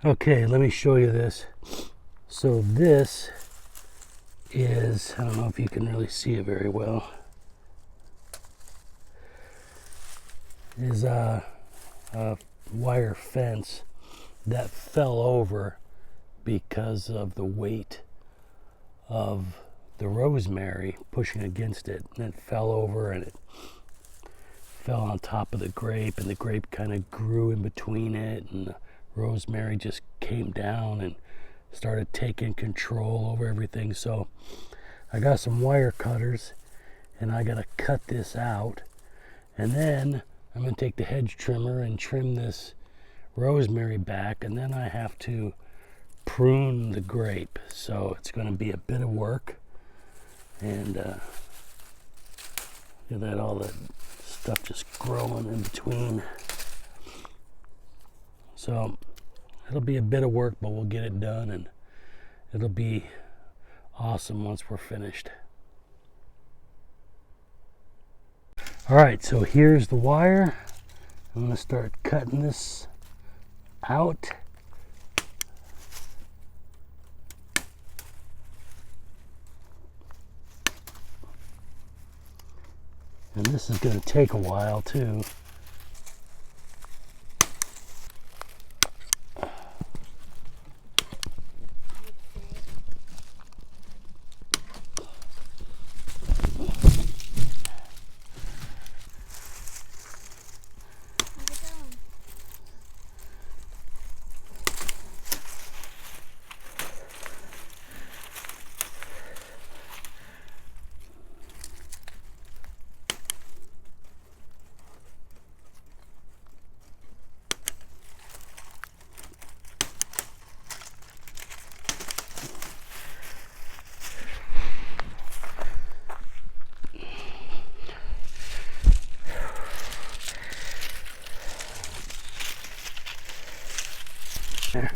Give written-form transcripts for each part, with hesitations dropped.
Okay, let me show you this. So this is, I don't know if you can really see it very well, is a wire fence that fell over because of the weight of the rosemary pushing against it. And it fell over and it fell on top of the grape, and the grape kind of grew in between it, and the rosemary just came down and started taking control over everything. So I got some wire cutters and I gotta cut this out, and then I'm gonna take the hedge trimmer and trim this rosemary back, and then I have to prune the grape. So it's gonna be a bit of work, and look at that, all that stuff just growing in between. So it'll be a bit of work, but we'll get it done, and it'll be awesome once we're finished. All right, so here's the wire. I'm gonna start cutting this out. And this is gonna take a while too. There.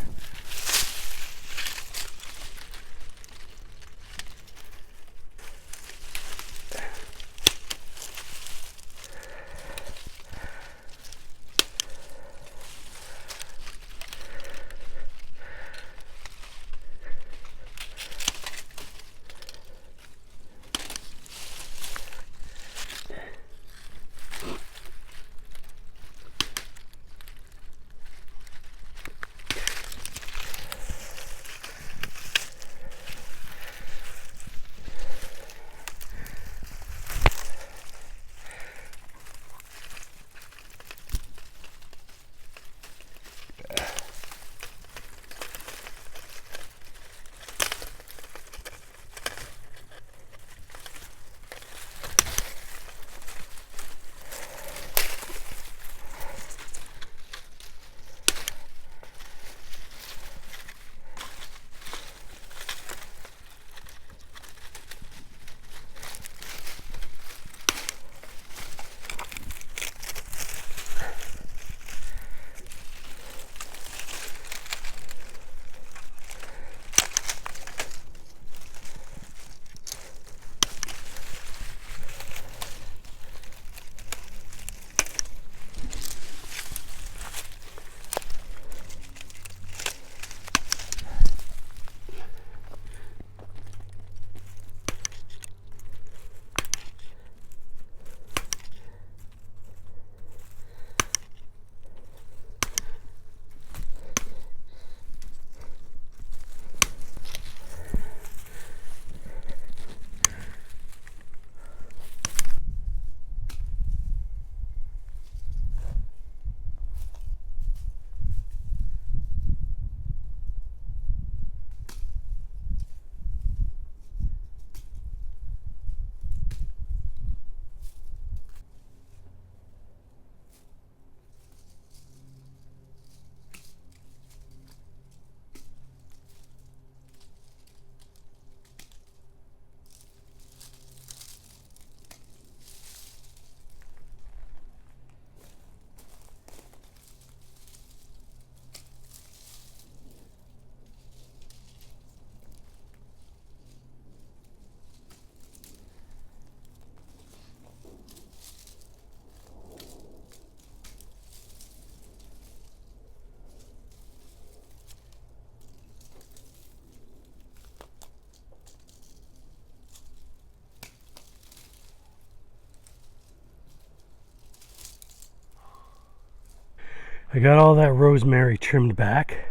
I got all that rosemary trimmed back.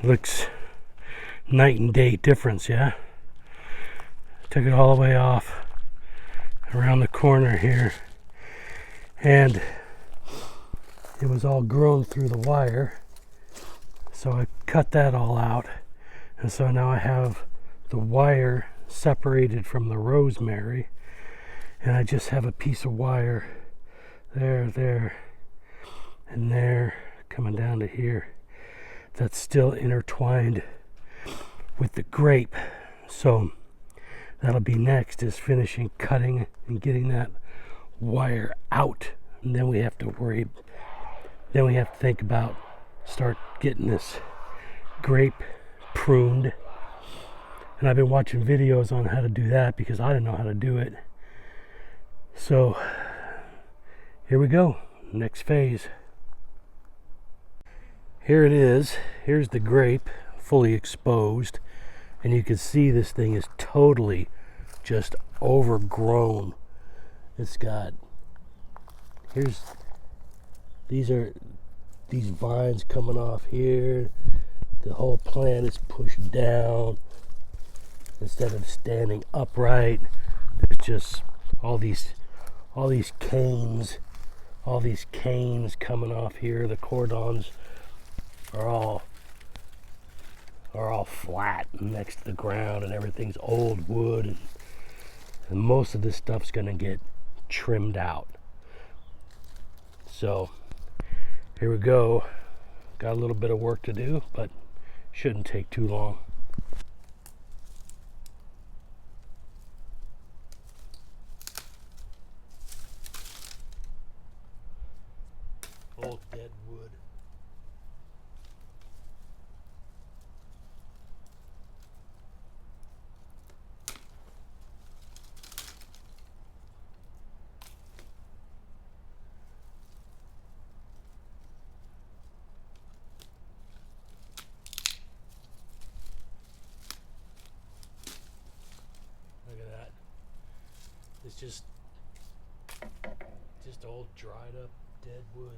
Looks night and day difference, yeah? Took it all the way off around the corner here, and it was all grown through the wire, so I cut that all out, and so now I have the wire separated from the rosemary, and I just have a piece of wire there, and there, coming down to here, that's still intertwined with the grape. So that'll be next, is finishing cutting and getting that wire out, and then we have to think about start getting this grape pruned. And I've been watching videos on how to do that because I didn't know how to do it. So here we go, next phase. Here it is. Here's the grape fully exposed, and you can see this thing is totally just overgrown. It's got, these vines coming off here. The whole plant is pushed down instead of standing upright. There's just all these canes coming off here. The cordons are all flat next to the ground, and everything's old wood, and most of this stuff's gonna get trimmed out. So here we go. Got a little bit of work to do, but shouldn't take too long. Old dead wood. Look at that. It's just old dried up dead wood.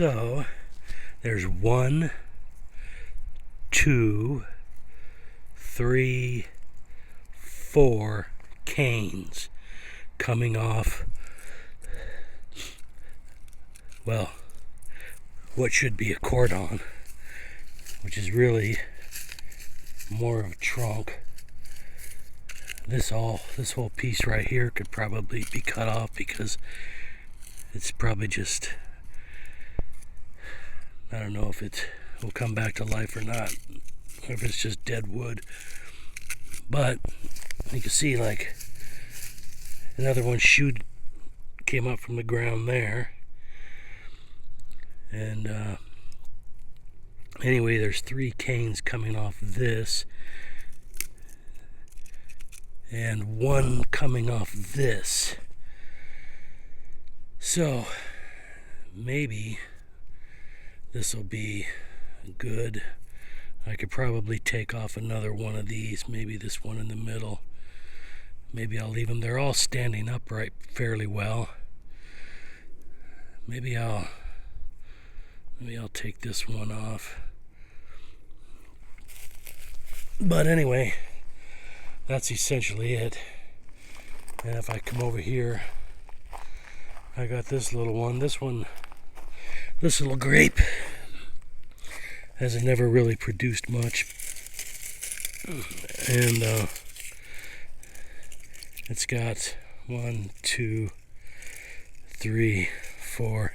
So there's 1, 2, 3, 4 canes coming off, well, what should be a cordon, which is really more of a trunk. This whole piece right here could probably be cut off because it's probably just, I don't know if it will come back to life or not, or if it's just dead wood. But you can see like another one came up from the ground there. And anyway, there's 3 canes coming off this, and 1 coming off this. So maybe this will be good. I could probably take off another one of these, maybe this one in the middle. Maybe I'll leave them. They're all standing upright fairly well. Maybe I'll take this one off. But anyway, that's essentially it. And if I come over here, I got this little one. This little grape has never really produced much. And it's got 1, 2, 3, 4,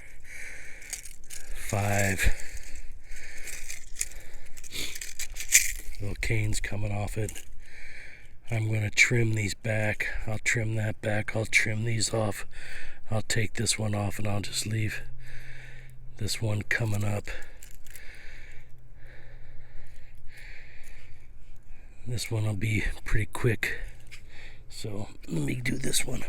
5 little canes coming off it. I'm going to trim these back. I'll trim that back. I'll trim these off. I'll take this one off and I'll just leave this one coming up. This one will be pretty quick. So let me do this one.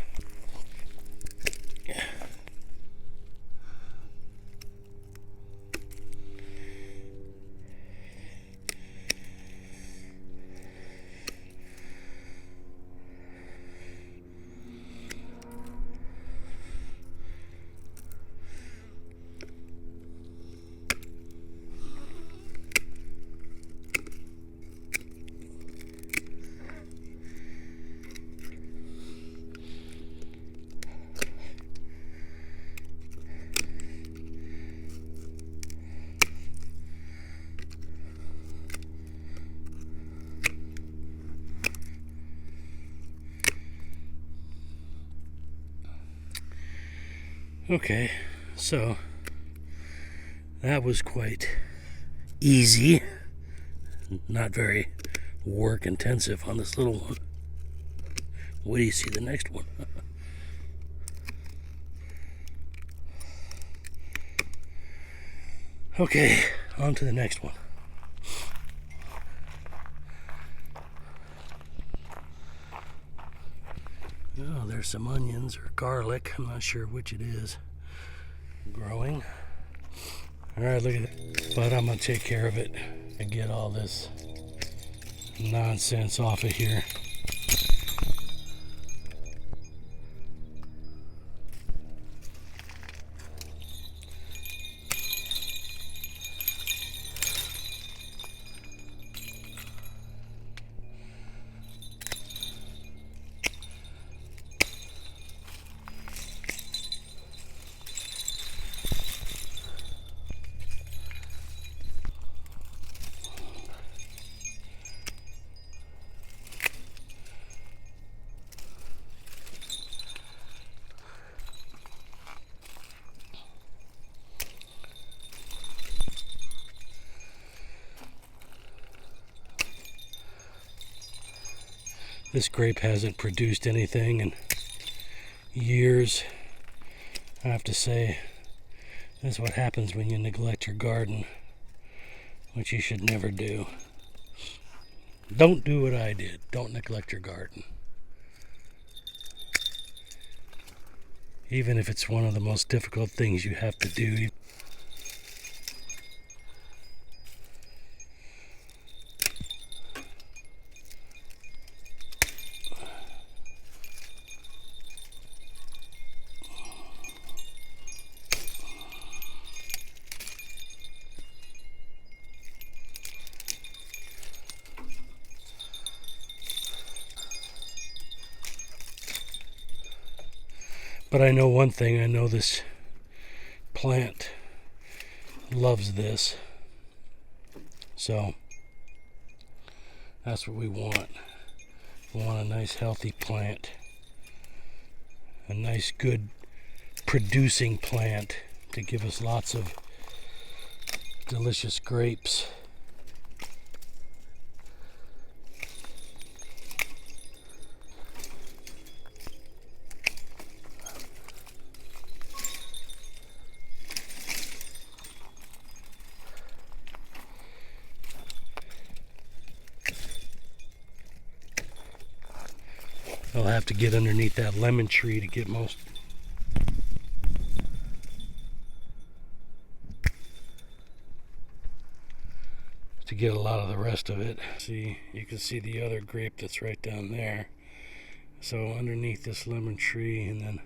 Okay, so that was quite easy. Not very work intensive on this little one. Wait till you see the next one. Okay, on to the next one. Oh, there's some onions or garlic. I'm not sure which it is growing. All right, look at it. But I'm going to take care of it and get all this nonsense off of here. This grape hasn't produced anything in years. I have to say, that's what happens when you neglect your garden, which you should never do. Don't do what I did. Don't neglect your garden. Even if it's one of the most difficult things you have to do. But I know one thing, I know this plant loves this. So that's what we want. We want a nice healthy plant. A nice good producing plant to give us lots of delicious grapes. I'll have to get underneath that lemon tree to get most. To get a lot of the rest of it. See, you can see the other grape that's right down there. So underneath this lemon tree, and then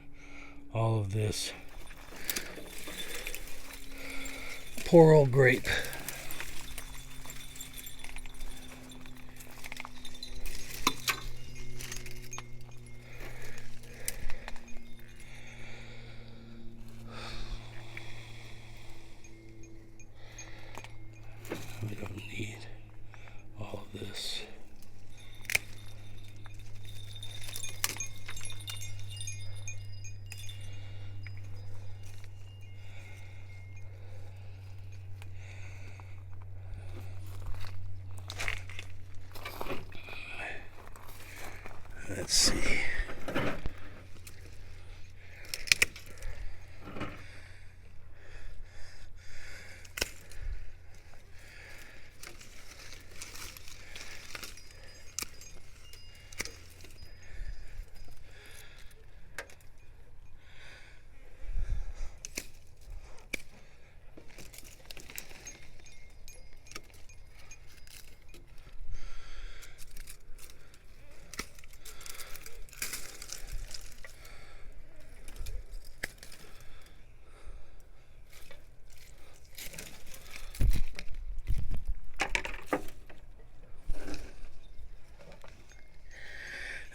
all of this. Poor old grape. We don't need all of this. Let's see.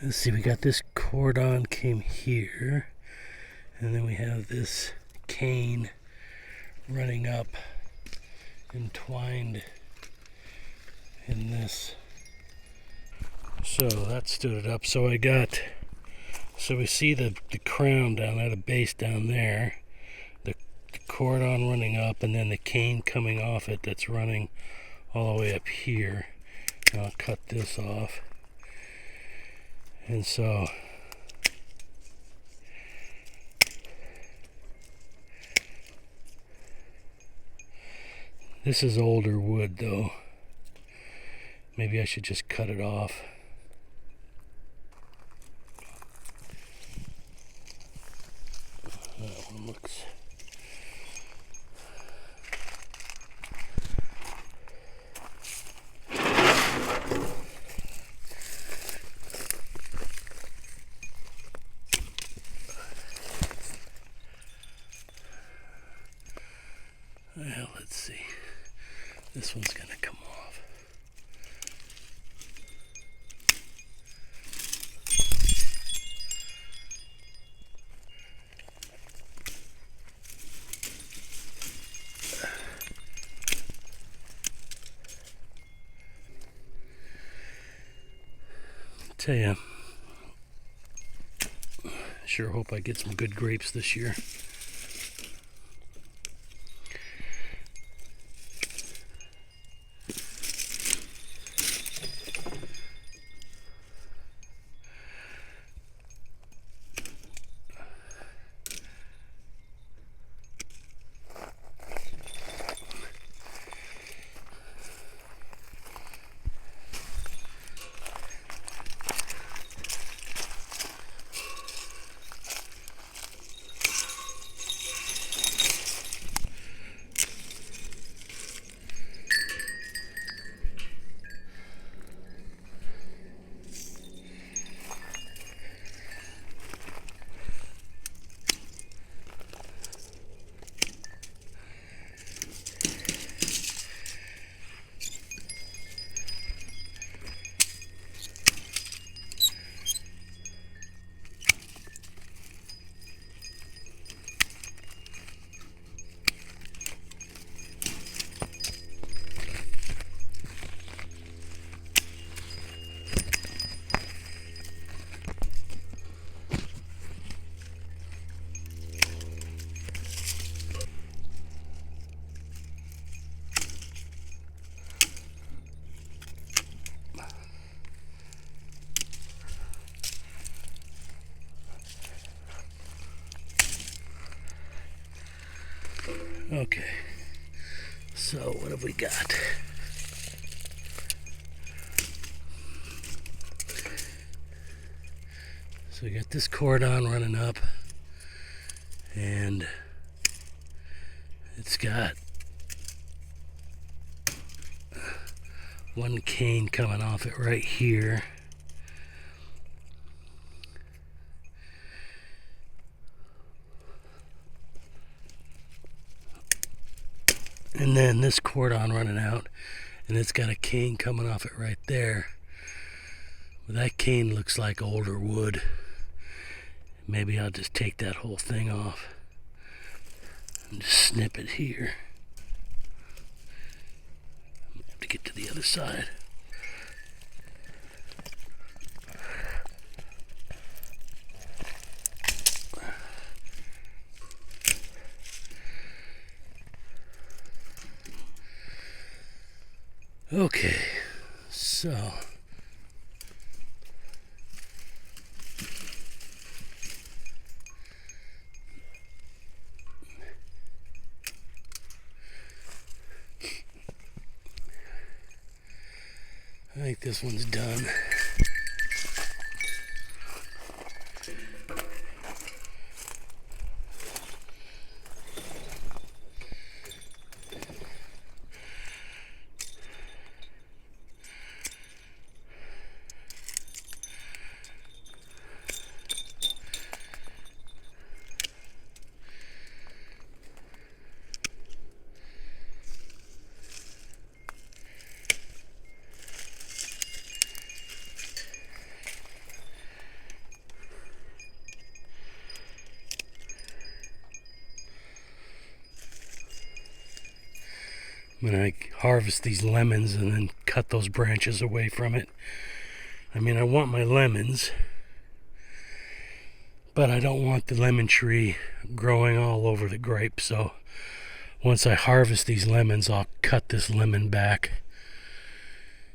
Let's see, we got this cordon came here, and then we have this cane running up, entwined in this. So that stood it up. So we see the crown down at a base down there, the cordon running up, and then the cane coming off it that's running all the way up here. And I'll cut this off. And so this is older wood though. Maybe I should just cut it off. That one looks. Well, let's see. This one's going to come off. Tell you, sure hope I get some good grapes this year. Okay, so what have we got? So we got this cordon running up, and it's got one cane coming off it right here. And then this cordon running out, and it's got a cane coming off it right there. Well, that cane looks like older wood. Maybe I'll just take that whole thing off and just snip it here. I have to get to the other side. Okay, so I think this one's done. When I harvest these lemons and then cut those branches away from it. I mean, I want my lemons, but I don't want the lemon tree growing all over the grape. So once I harvest these lemons, I'll cut this lemon back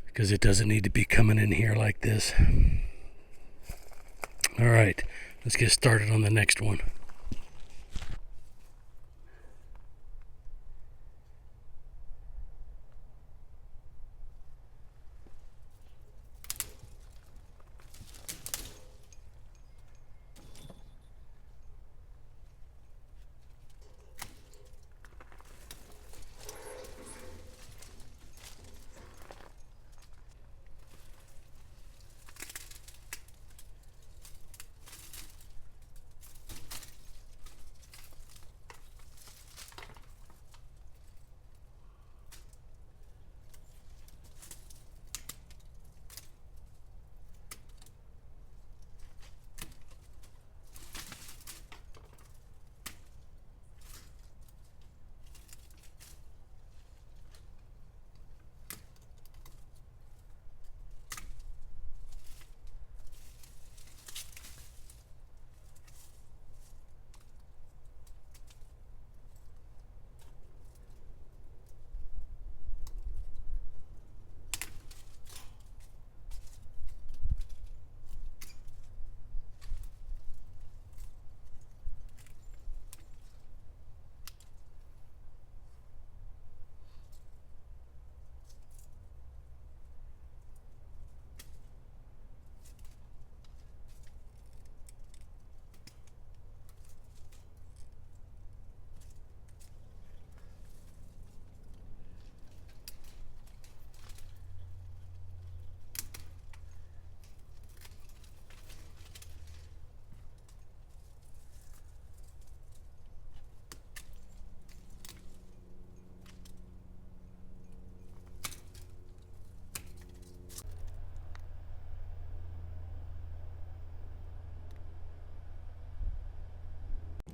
because it doesn't need to be coming in here like this. All right, let's get started on the next one.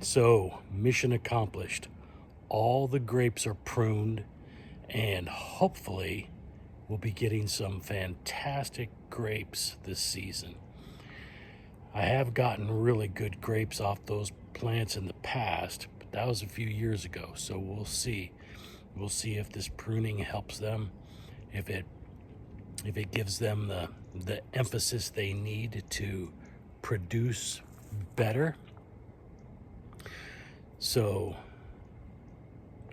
So, mission accomplished. All the grapes are pruned, and hopefully we'll be getting some fantastic grapes this season. I have gotten really good grapes off those plants in the past, but that was a few years ago, so we'll see. We'll see if this pruning helps them, if it gives them the emphasis they need to produce better. So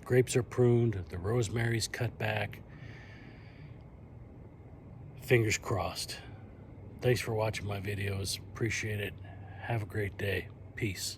grapes are pruned, the rosemary's cut back. Fingers crossed. Thanks for watching my videos. Appreciate it. Have a great day. Peace.